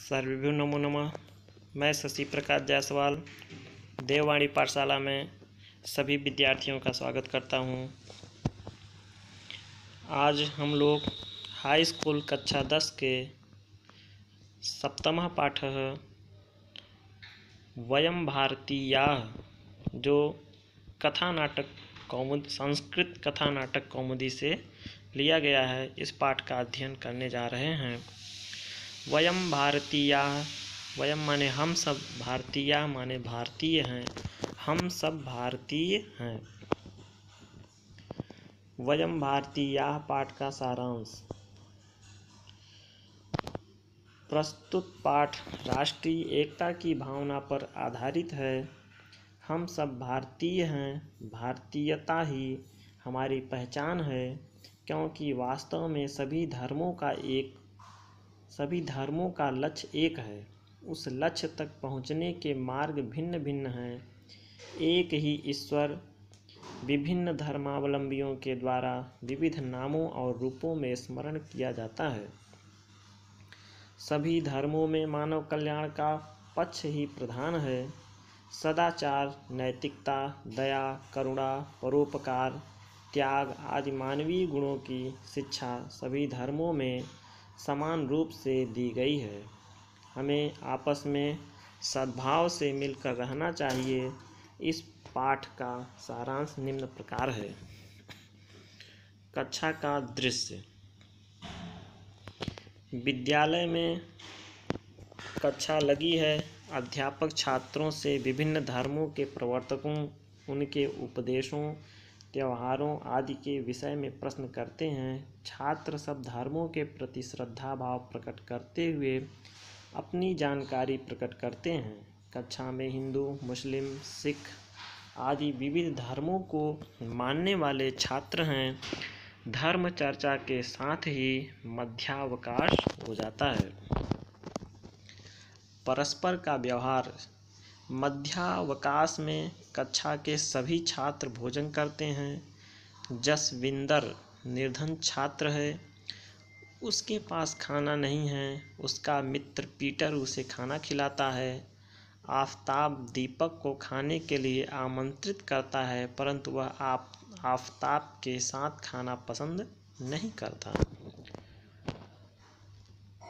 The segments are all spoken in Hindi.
सर्वेभ्यो नमो नमः। मैं शशि प्रकाश जायसवाल देववाणी पाठशाला में सभी विद्यार्थियों का स्वागत करता हूं। आज हम लोग हाई स्कूल कक्षा 10 के सप्तमः पाठः वयम भारतीयाः जो कथा नाटक कौमुदी संस्कृत कथा नाटक कौमुदी से लिया गया है, इस पाठ का अध्ययन करने जा रहे हैं। वयम भारतीयाः, वयम माने हम सब, भारतीय माने भारतीय हैं, हम सब भारतीय हैं। वयम भारतीयाः पाठ का सारांश। प्रस्तुत पाठ राष्ट्रीय एकता की भावना पर आधारित है। हम सब भारतीय हैं, भारतीयता ही हमारी पहचान है, क्योंकि वास्तव में सभी धर्मों का लक्ष्य एक है। उस लक्ष्य तक पहुँचने के मार्ग भिन्न भिन्न हैं। एक ही ईश्वर विभिन्न धर्मावलंबियों के द्वारा विविध नामों और रूपों में स्मरण किया जाता है। सभी धर्मों में मानव कल्याण का पक्ष ही प्रधान है। सदाचार, नैतिकता, दया, करुणा, परोपकार, त्याग आदि मानवीय गुणों की शिक्षा सभी धर्मों में समान रूप से दी गई है। हमें आपस में सद्भाव से मिलकर रहना चाहिए। इस पाठ का सारांश निम्न प्रकार है। कक्षा का दृश्य। विद्यालय में कक्षा लगी है। अध्यापक छात्रों से विभिन्न धर्मों के प्रवर्तकों, उनके उपदेशों, त्योहारों आदि के विषय में प्रश्न करते हैं। छात्र सब धर्मों के प्रति श्रद्धा भाव प्रकट करते हुए अपनी जानकारी प्रकट करते हैं। कक्षा में हिंदू, मुस्लिम, सिख आदि विविध धर्मों को मानने वाले छात्र हैं। धर्म चर्चा के साथ ही मध्यावकाश हो जाता है। परस्पर का व्यवहार। मध्यावकाश में कक्षा के सभी छात्र भोजन करते हैं। जसविंदर निर्धन छात्र है, उसके पास खाना नहीं है। उसका मित्र पीटर उसे खाना खिलाता है। आफताब दीपक को खाने के लिए आमंत्रित करता है, परंतु वह आफताब के साथ खाना पसंद नहीं करता।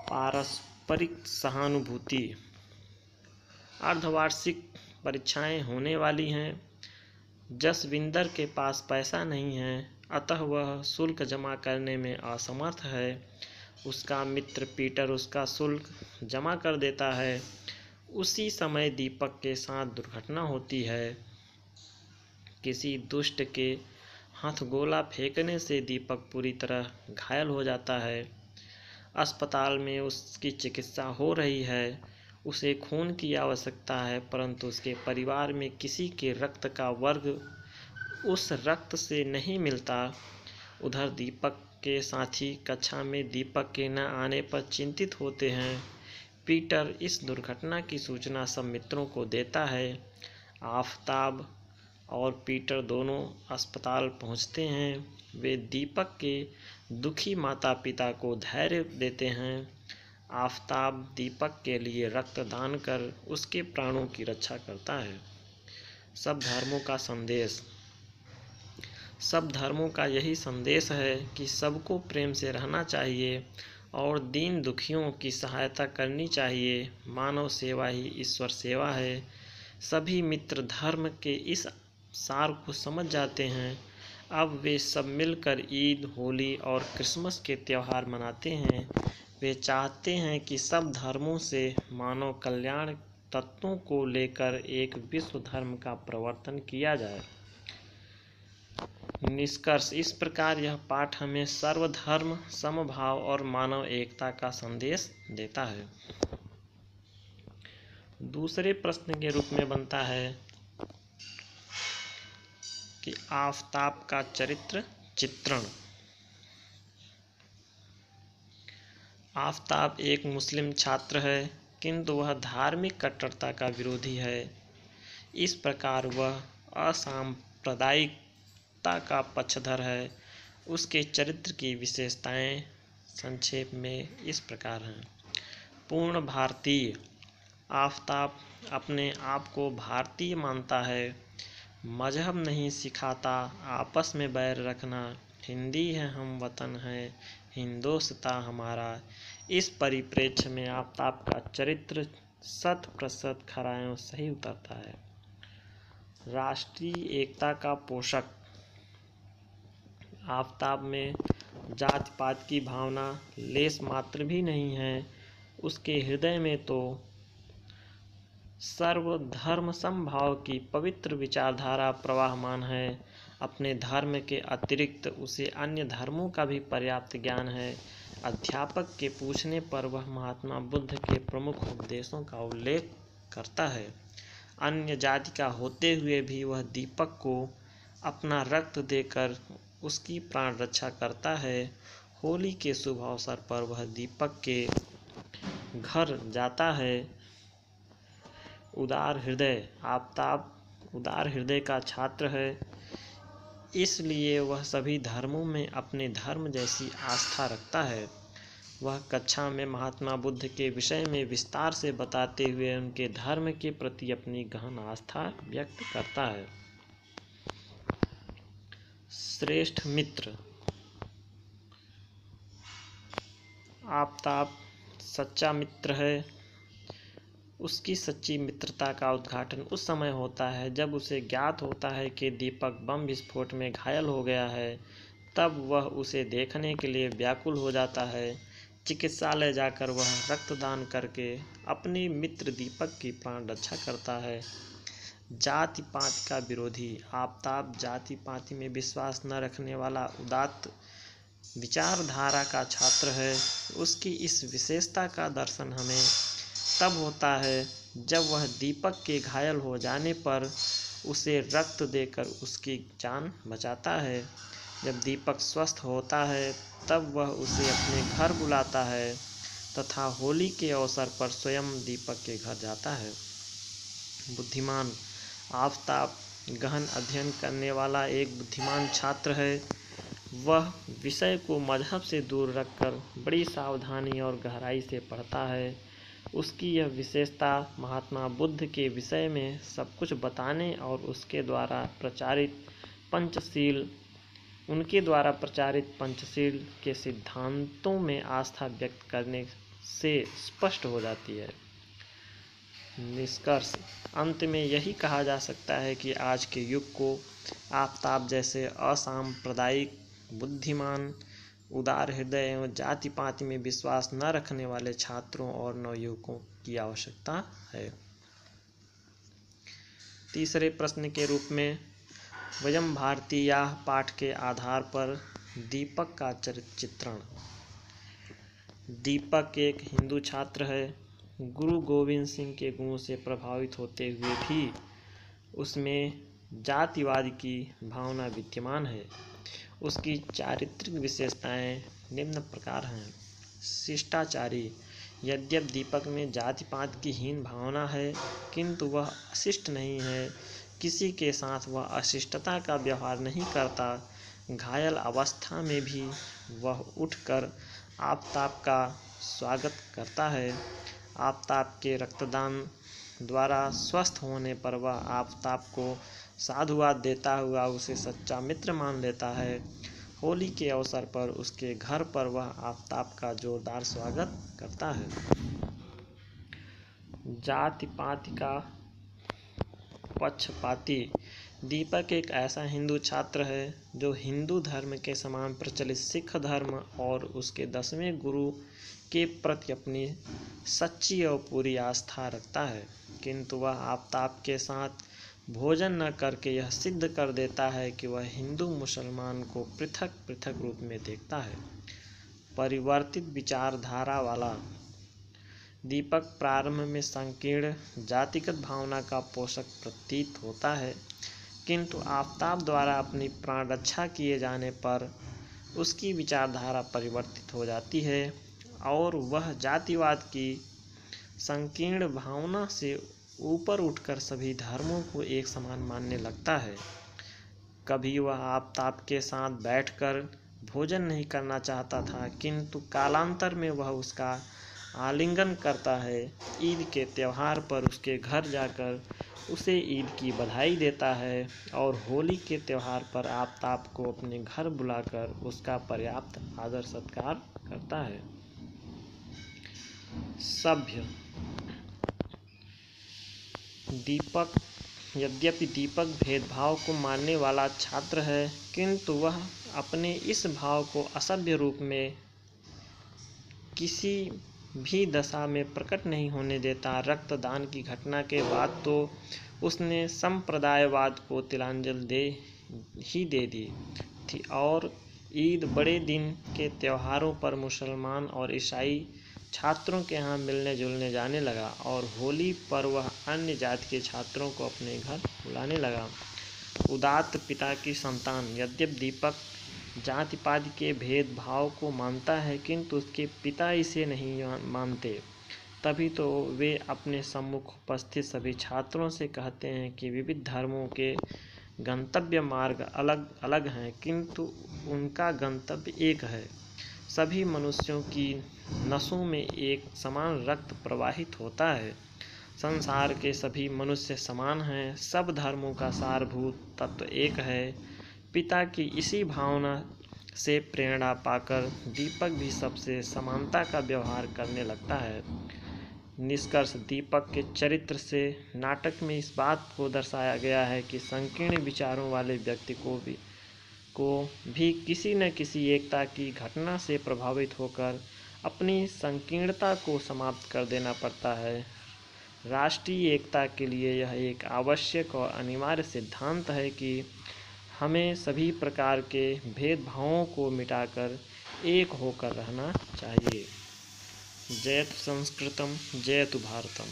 पारस्परिक सहानुभूति। अर्धवार्षिक परीक्षाएं होने वाली हैं। जसविंदर के पास पैसा नहीं है, अतः वह शुल्क जमा करने में असमर्थ है। उसका मित्र पीटर उसका शुल्क जमा कर देता है। उसी समय दीपक के साथ दुर्घटना होती है। किसी दुष्ट के हथगोला फेंकने से दीपक पूरी तरह घायल हो जाता है। अस्पताल में उसकी चिकित्सा हो रही है। उसे खून की आवश्यकता है, परंतु उसके परिवार में किसी के रक्त का वर्ग उस रक्त से नहीं मिलता। उधर दीपक के साथी कक्षा में दीपक के न आने पर चिंतित होते हैं। पीटर इस दुर्घटना की सूचना सब मित्रों को देता है। आफताब और पीटर दोनों अस्पताल पहुंचते हैं। वे दीपक के दुखी माता पिता को धैर्य देते हैं। आफताब दीपक के लिए रक्त दान कर उसके प्राणों की रक्षा करता है। सब धर्मों का संदेश। सब धर्मों का यही संदेश है कि सबको प्रेम से रहना चाहिए और दीन दुखियों की सहायता करनी चाहिए। मानव सेवा ही ईश्वर सेवा है। सभी मित्र धर्म के इस सार को समझ जाते हैं। अब वे सब मिलकर ईद, होली और क्रिसमस के त्यौहार मनाते हैं। वे चाहते हैं कि सब धर्मों से मानव कल्याण तत्वों को लेकर एक विश्व धर्म का प्रवर्तन किया जाए। निष्कर्ष। इस प्रकार यह पाठ हमें सर्वधर्म समभाव और मानव एकता का संदेश देता है। दूसरे प्रश्न के रूप में बनता है कि आफताब का चरित्र चित्रण। आफताब एक मुस्लिम छात्र है, किंतु वह धार्मिक कट्टरता का विरोधी है। इस प्रकार वह असांप्रदायिकता का पक्षधर है। उसके चरित्र की विशेषताएं संक्षेप में इस प्रकार हैं। पूर्ण भारतीय। आफताब अपने आप को भारतीय मानता है। मजहब नहीं सिखाता आपस में बैर रखना। हिंदी है हम वतन है हिंदोस्तां हमारा। इस परिप्रेक्ष्य में आफताब का चरित्र 100% खरा एवं सही उतरता है। राष्ट्रीय एकता का पोषक। आफताब में जाति पात की भावना लेस मात्र भी नहीं है। उसके हृदय में तो सर्वधर्म समभाव की पवित्र विचारधारा प्रवाहमान है। अपने धर्म के अतिरिक्त उसे अन्य धर्मों का भी पर्याप्त ज्ञान है। अध्यापक के पूछने पर वह महात्मा बुद्ध के प्रमुख उपदेशों का उल्लेख करता है। अन्य जाति का होते हुए भी वह दीपक को अपना रक्त देकर उसकी प्राण रक्षा करता है। होली के शुभ अवसर पर वह दीपक के घर जाता है। उदार हृदय। आफताब उदार हृदय का छात्र है, इसलिए वह सभी धर्मों में अपने धर्म जैसी आस्था रखता है। वह कक्षा में महात्मा बुद्ध के विषय में विस्तार से बताते हुए उनके धर्म के प्रति अपनी गहन आस्था व्यक्त करता है। श्रेष्ठ मित्र। आफताब सच्चा मित्र है। उसकी सच्ची मित्रता का उद्घाटन उस समय होता है जब उसे ज्ञात होता है कि दीपक बम विस्फोट में घायल हो गया है। तब वह उसे देखने के लिए व्याकुल हो जाता है। चिकित्सालय जाकर वह रक्तदान करके अपने मित्र दीपक की प्राण रक्षा करता है। जाति पाति का विरोधी। आफताब जाति पाति में विश्वास न रखने वाला उदात्त विचारधारा का छात्र है। उसकी इस विशेषता का दर्शन हमें तब होता है जब वह दीपक के घायल हो जाने पर उसे रक्त देकर उसकी जान बचाता है। जब दीपक स्वस्थ होता है तब वह उसे अपने घर बुलाता है तथा होली के अवसर पर स्वयं दीपक के घर जाता है। बुद्धिमान। आफताब गहन अध्ययन करने वाला एक बुद्धिमान छात्र है। वह विषय को मजहब से दूर रखकर बड़ी सावधानी और गहराई से पढ़ता है। उसकी यह विशेषता महात्मा बुद्ध के विषय में सब कुछ बताने और उनके द्वारा प्रचारित पंचशील के सिद्धांतों में आस्था व्यक्त करने से स्पष्ट हो जाती है। निष्कर्ष। अंत में यही कहा जा सकता है कि आज के युग को आफताब जैसे असांप्रदायिक, बुद्धिमान, उदार हृदय एवं जाति पाति में विश्वास न रखने वाले छात्रों और नवयुवकों की आवश्यकता है। तीसरे प्रश्न के रूप में वयम भारतीयाः पाठ के आधार पर दीपक का चरित्र चित्रण। दीपक एक हिंदू छात्र है। गुरु गोविंद सिंह के गुणों से प्रभावित होते हुए भी उसमें जातिवाद की भावना विद्यमान है। उसकी चारित्रिक विशेषताएं निम्न प्रकार हैं। शिष्टाचारी। यद्यपि दीपक में जाति पात की हीन भावना है किंतु वह अशिष्ट नहीं है। किसी के साथ वह अशिष्टता का व्यवहार नहीं करता। घायल अवस्था में भी वह उठकर आफताब का स्वागत करता है। आफताब के रक्तदान द्वारा स्वस्थ होने पर वह आफताब को साधुवाद देता हुआ उसे सच्चा मित्र मान लेता है। होली के अवसर पर उसके घर पर वह आफताब का जोरदार स्वागत करता है। जाति पाति का पक्षपाती। दीपक एक ऐसा हिंदू छात्र है जो हिंदू धर्म के समान प्रचलित सिख धर्म और उसके 10वें गुरु के प्रति अपनी सच्ची और पूरी आस्था रखता है, किंतु वह आफताब के साथ भोजन न करके यह सिद्ध कर देता है कि वह हिंदू मुसलमान को पृथक पृथक रूप में देखता है। परिवर्तित विचारधारा वाला। दीपक प्रारंभ में संकीर्ण जातिगत भावना का पोषक प्रतीत होता है, किंतु आफताब द्वारा अपनी प्राण रक्षा किए जाने पर उसकी विचारधारा परिवर्तित हो जाती है और वह जातिवाद की संकीर्ण भावना से ऊपर उठकर सभी धर्मों को एक समान मानने लगता है। कभी वह आफताब के साथ बैठकर भोजन नहीं करना चाहता था, किंतु कालांतर में वह उसका आलिंगन करता है। ईद के त्यौहार पर उसके घर जाकर उसे ईद की बधाई देता है और होली के त्यौहार पर आफताब को अपने घर बुलाकर उसका पर्याप्त आदर सत्कार करता है। सभ्य। दीपक यद्यपि दीपक भेदभाव को मानने वाला छात्र है, किंतु वह अपने इस भाव को असभ्य रूप में किसी भी दशा में प्रकट नहीं होने देता। रक्तदान की घटना के बाद तो उसने संप्रदायवाद को तिलांजलि दे दी थी और ईद बड़े दिन के त्योहारों पर मुसलमान और ईसाई छात्रों के यहाँ मिलने जुलने जाने लगा और होली पर वह अन्य जाति के छात्रों को अपने घर बुलाने लगा। उदात्त पिता की संतान। यद्यपि दीपक जाति पाति के भेदभाव को मानता है, किंतु उसके पिता इसे नहीं मानते। तभी तो वे अपने सम्मुख उपस्थित सभी छात्रों से कहते हैं कि विविध धर्मों के गंतव्य मार्ग अलग अलग हैं, किंतु उनका गंतव्य एक है। सभी मनुष्यों की नसों में एक समान रक्त प्रवाहित होता है। संसार के सभी मनुष्य समान हैं। सब धर्मों का सारभूत तत्व एक है। पिता की इसी भावना से प्रेरणा पाकर दीपक भी सबसे समानता का व्यवहार करने लगता है। निष्कर्ष। दीपक के चरित्र से नाटक में इस बात को दर्शाया गया है कि संकीर्ण विचारों वाले व्यक्ति को भी किसी न किसी एकता की घटना से प्रभावित होकर अपनी संकीर्णता को समाप्त कर देना पड़ता है। राष्ट्रीय एकता के लिए यह एक आवश्यक और अनिवार्य सिद्धांत है कि हमें सभी प्रकार के भेदभावों को मिटाकर एक होकर रहना चाहिए। जयतु संस्कृतम, जयतु भारतम।